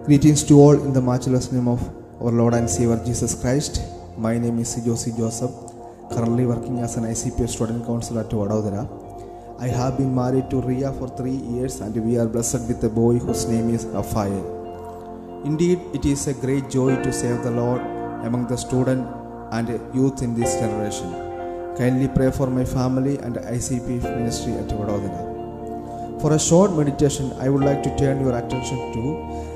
Greetings to all in the matchless name of our Lord and Savior Jesus Christ. My name is Josie Joseph, currently working as an ICPS student counselor at Vadodara. I have been married to Ria for 3 years and we are blessed with a boy whose name is Raphael. Indeed, it is a great joy to serve the Lord among the student and youth in this generation. Kindly pray for my family and ICP ministry at Vadodara. For a short meditation, I would like to turn your attention to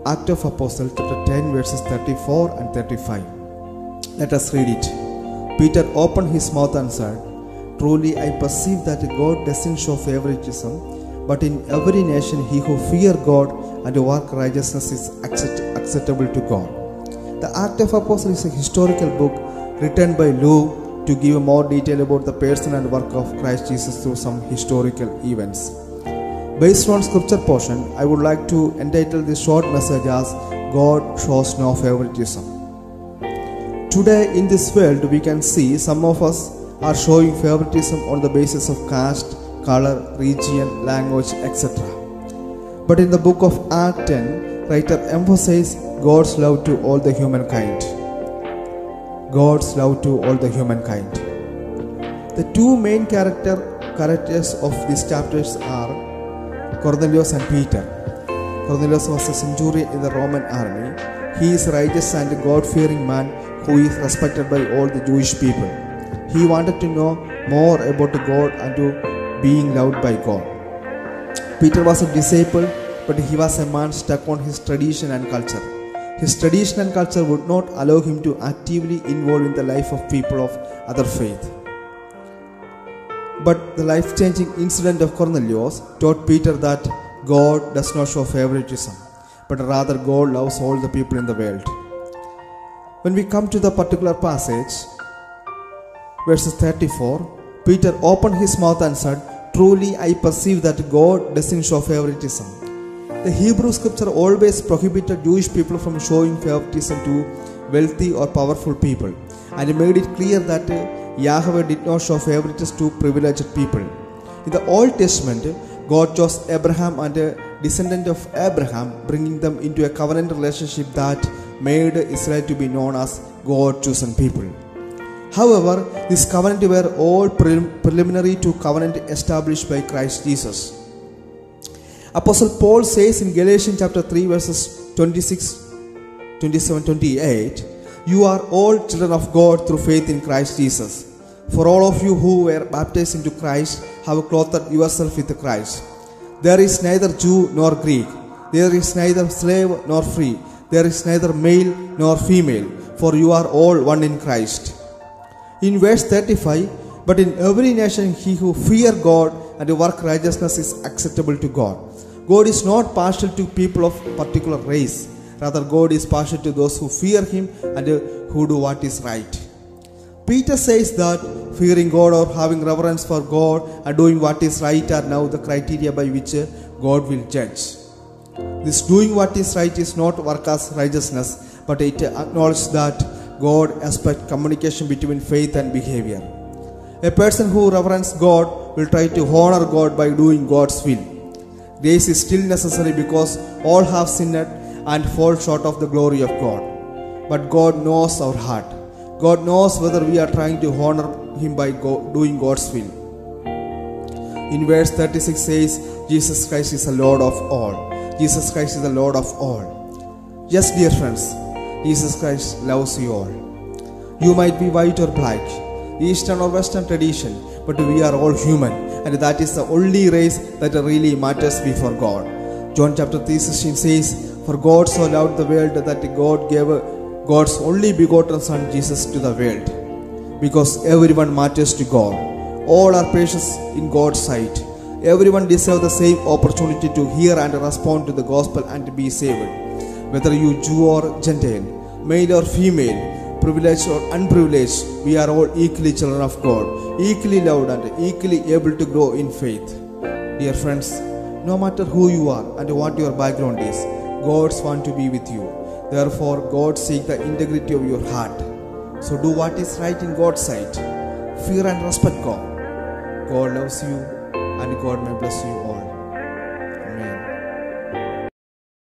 Act of Apostles chapter 10 verses 34 and 35. Let us read it. Peter opened his mouth and said, "Truly I perceive that God doesn't show favoritism, but in every nation he who fears God and works righteousness is acceptable to God." The Act of Apostles is a historical book written by Luke to give more detail about the person and work of Christ Jesus through some historical events. Based on scripture portion, I would like to entitle this short message as God shows no favoritism. Today in this world we can see some of us are showing favoritism on the basis of caste, color, region, language, etc. But in the book of Acts 10, writer emphasizes God's love to all the humankind. God's love to all the humankind. The two main characters of these chapters are Cornelius and Peter. Cornelius was a centurion in the Roman army. He is a righteous and God-fearing man who is respected by all the Jewish people. He wanted to know more about God and to being loved by God. Peter was a disciple, but he was a man stuck on his tradition and culture. His tradition and culture would not allow him to actively involve in the life of people of other faith. But the life-changing incident of Cornelius taught Peter that God does not show favoritism, but rather God loves all the people in the world. When we come to the particular passage, verses 34, Peter opened his mouth and said, "Truly I perceive that God doesn't show favoritism." The Hebrew scripture always prohibited Jewish people from showing favoritism to wealthy or powerful people, and made it clear that Yahweh did not show favoritism to privileged people. In the Old Testament, God chose Abraham and a descendant of Abraham, bringing them into a covenant relationship that made Israel to be known as God's chosen people. However, this covenant were all preliminary to covenant established by Christ Jesus. Apostle Paul says in Galatians chapter 3 verses 26, 27, 28, "You are all children of God through faith in Christ Jesus. For all of you who were baptized into Christ have clothed yourself with Christ. There is neither Jew nor Greek. There is neither slave nor free. There is neither male nor female. For you are all one in Christ." In verse 35, "But in every nation he who fears God and works righteousness is acceptable to God." God is not partial to people of particular race. Rather, God is partial to those who fear Him and who do what is right. Peter says that fearing God or having reverence for God and doing what is right are now the criteria by which God will judge. This doing what is right is not work as righteousness, but it acknowledges that God expects communication between faith and behavior. A person who reverences God will try to honor God by doing God's will. Grace is still necessary because all have sinned and fall short of the glory of God. But God knows our heart. God knows whether we are trying to honor Him by doing God's will. In verse 36 says, "Jesus Christ is the Lord of all." Jesus Christ is the Lord of all. Yes, dear friends, Jesus Christ loves you all. You might be white or black, Eastern or Western tradition, but we are all human, and that is the only race that really matters before God. John chapter 3:16 says, "For God so loved the world that God gave God's only begotten Son Jesus to the world." Because everyone matters to God. All are precious in God's sight. Everyone deserves the same opportunity to hear and respond to the gospel and to be saved. Whether you Jew or Gentile, male or female, privileged or unprivileged, we are all equally children of God, equally loved and equally able to grow in faith. Dear friends, no matter who you are and what your background is, God wants to be with you. Therefore, God seeks the integrity of your heart. So do what is right in God's sight. Fear and respect God. God loves you, and God may bless you all.